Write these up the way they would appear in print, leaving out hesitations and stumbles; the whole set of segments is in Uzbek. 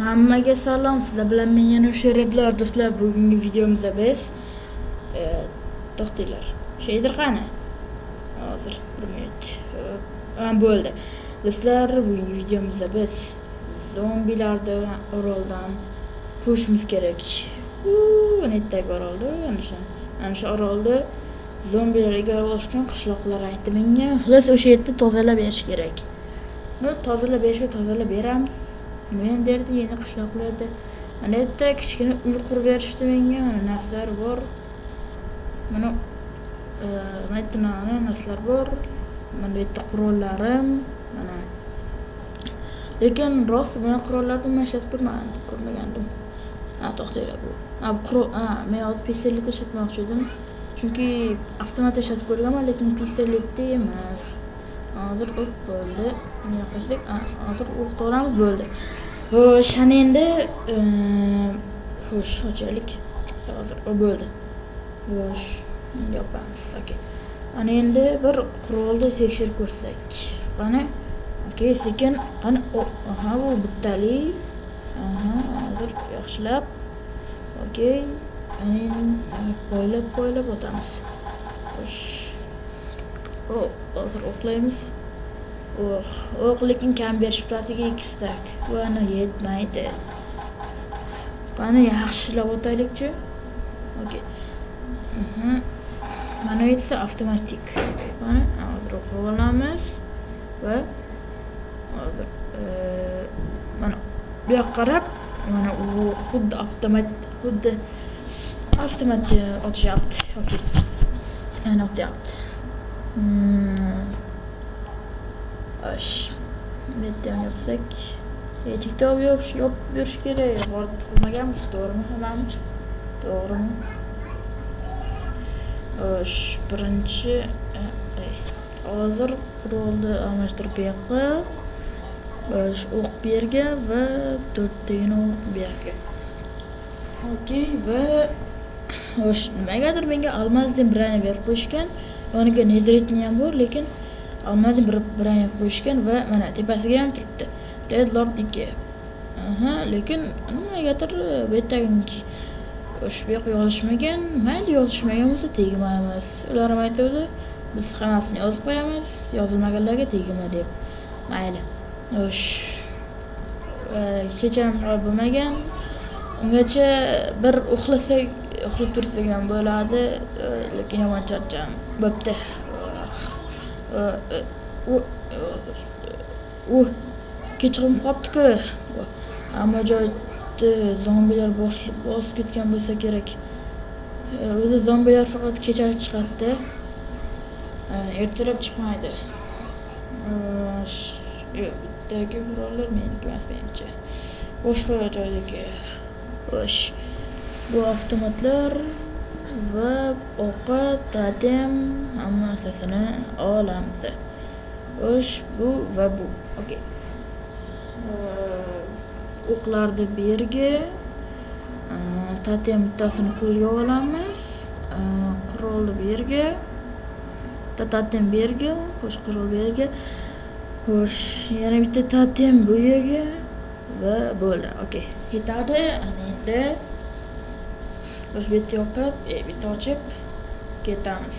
Hammaga salom, sizlar bilan men yana Sheredlar do'stlar. Bugungi videomizda biz to'xtinglar. Sheydir qani? Hozir 1 minut. Bo'ldi. Do'stlar, bugungi videomizda biz zombilarni oroldan quvishimiz kerak. Netdagi orolda, ana shu orolda zombilar egalab olishgan qishloqlar aytdi menga. Xullas o'sha yerni tozalab berish kerak. Tozalab berishga tozalab beramiz. Men derdi yeni qishloqlarda mana yerda kichkina uy qurib berishdi menga. Mana narsalar bor. Mana narsalar bor. Mana yerda qurollarim. Mana. Lekin rost buni qurollarni men ishlab ko'rmagandim. To'xtaylar bu. Men hozir pistolet ishlatmoqchi edim. Chunki avtomat ishlatib ko'rganman, lekin pistoletda emas. Hozir o'q bo'ldi. Nima qilsak? Hozir o'q to'g'ramiz bo'ldi. Xo'sh, ana endi ochaylik. Hozir bo'ldi. Xo'sh, yopamiz. Okey. Ana endi bir qurolni tekshirib ko'rsak. Qani? Okey, sekin. Qani? Bu bittali. Hozir yaxshilab. Okey. Ana endi poylab o'tamiz. Xo'sh. Hozir o'qlaymiz. Lekin kam berishplatiga 2 stak. Buni yetmaydi. Qani yaxshilab o'taylikchi. Okey. Mana esa avtomatik. Qani hozir o'qib olamiz va hozir mana bu yoqqa qarab, mana u xuddi avtomat otishyapti. Okey. Mana otyapti. Bitta yapsak, echikda yopib berish kerak. Hozir qilmaganmiz, to'g'rimi hammamiz? To'g'rimi? Birinchi hozir qurolni almashtirib bergan. O'q bergan va 4 tagini o'q bergan. Okey va nimagadir menga almazdan birani berib qo'yishgan. Yoniga nezritni ham bor, lekin almazdan birani qo'yishgan va mana tepasiga ham turibdi. Red Lordniki. Lekin nimagadir bu yerdagi bu yoqqa yozishmagan. Mayli yozishmagan bo'lsa tegmaymiz. Ular ham aytadi, biz hammasini yozib qo'yamiz, yozilmaganlarga tegma deb. Mayli. Kecha ham bo'lmagan. Ungacha bir uxlab tursak ham bo'ladi, lekin yomon charcham. Bo'pti. Kechqurun qopdi-ku. Ammo joyda zombilar bosib ketgan bo'lsa kerak. O'zi zombilar faqat kecha chiqadi. Ertalab chiqmaydi. Bittagi qurollar meniki emas menimcha. Boshqa joydagi. Bu avtomatlar va ovqat, totem hammasini olamiz. Bu va bu. Okey. O'qlarni bergi, totem bittasini qo'lga olamiz. Qurolni bergi, totem bergi, qurol bergi. Yana bitta totem bu yerga va bo'ldi. Okey. Yetadi. Ana endi bitta yopib, bitta ochib ketamiz.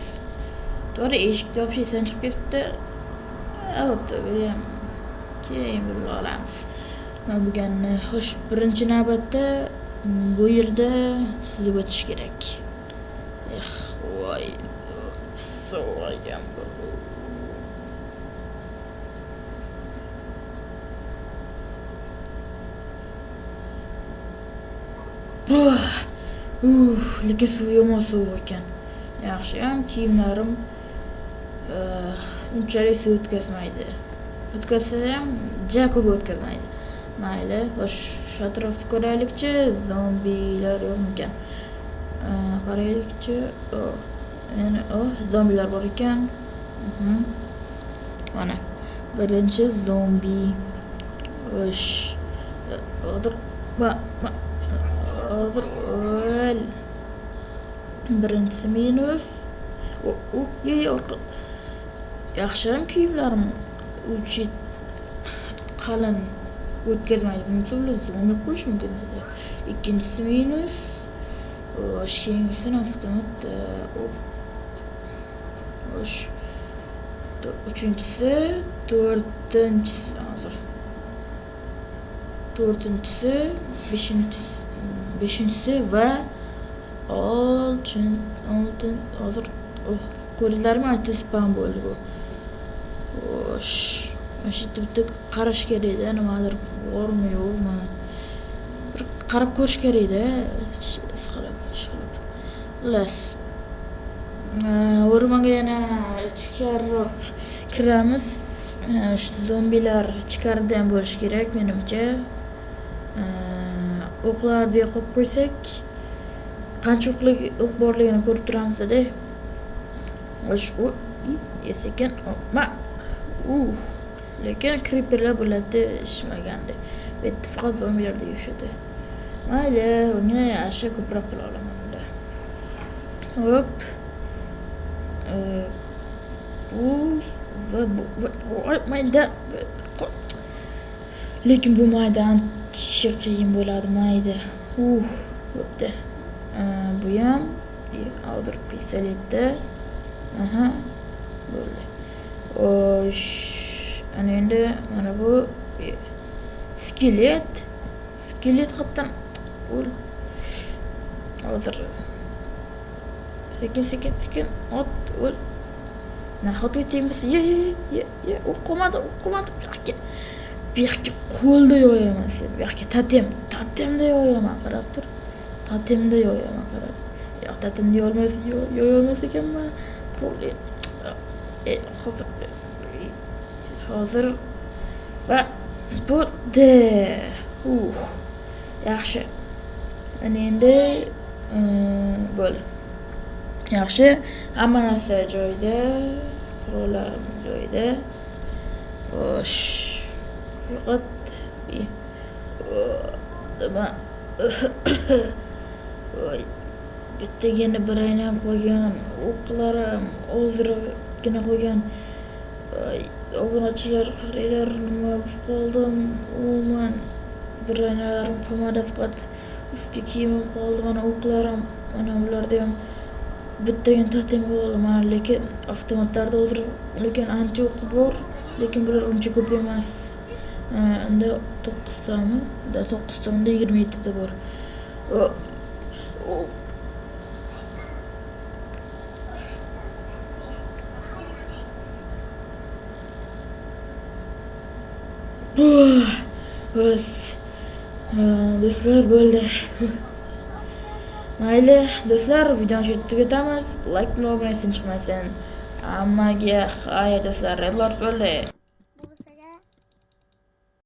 To'g'ri, eshikni yopish esan chiqib ketdi. Bo'pti, bu ham keyin bilib olamiz. Mana buganni birinchi navbatda bu yerda suzib o'tish kerak. Voy, so'ygan bu. Lekin suv yomon suv ekan. Yaxshi ham kiyimlarim unchalik suv o'tkazmaydi. O'tkazsa ham ko'p o'tkazmaydi. Mayli, shu atrofni ko'raylikchi, zombilar yo'qmikan. Qaraylikchi. Yana zombilar bor ekan. Mana birinchi zombi. Hozir birinchisi minus. Yaxshi ham kiyimlarim qalin. o'tkazmaydi. Bunisi bilan zo'mlab qo'yish mumkin edi. Ikkinchisi minus. Keyingisini avtomat uchinchisi, to'rtinchisi hozir. To'rtinchisi, beshinchisi va oltin hozir ko'rdinglarmi? Aytib spam bo'ldi bu. Xo'sh, mana shu yerda bitta qarash kerak-da, nimadir bormi yo'qmi? Bir qarab ko'rish kerak-da. Ishqilib. Xullas. O'rmonga yana ichkariroq kiramiz. Shu zombilar ichkarida ham bo'lishi kerak menimcha. O'qlar bu yoqqa qo'ysak, qancha o'q borligini ko'rib turamiz-da. Sekin lekin creeperlar bo'ladi ishmagandi. Bu yerda faqat zombilarda yashadi. Mayli, unga yaxshi ko'proq qila olaman bunda. Hop. Bu va mayda. Lekin bu mayda ancha qiyin bo'ladi mayda. Bo'pti. Bu ham hozir pistoletda. Aha. Bo'ldi. Ana endi mana bu skelet qaptan hozir sekin ot o'l. Nahotki tegmas. Ye, u qolmadi. Bu yoqqa qo'lda yo'yaman sen. Bu yoqqa tatemda yo'yaman, qarab tur. Tatemda yo'yaman, qarab. Yo'q, tatemda yo'yolmas ekanman. Problem. Hozir va bo'ldi. Yaxshi. Ana endi bo'ldi. Yaxshi, hamma narsa joyida, qurollar joyida. Xo'sh. Faqat nima? Bittagina biraynam qo'ygan, o'qlarim ozroqgina qo'ygan. Obunachilar, qaranglar, nima qoldim? Umuman biraynalarim qolmadi, faqat ustki kiyimim qoldi, mana o'qlarim, mana bularda ham bittagina tatim qoldi. Mana lekin avtomatlarda hozir lekin ancha o'qi bor, lekin bular uncha ko'p emas. Unda 9 tami, 9 tamda 27 ta bor. Bas. Do'stlar bo'ldi. Mayli, do'stlar, videoni shu yerda tugatamiz. Like bilan obunachisidan chiqmasin. Hammaga xayr do'stlar, Redlord bo'ldi.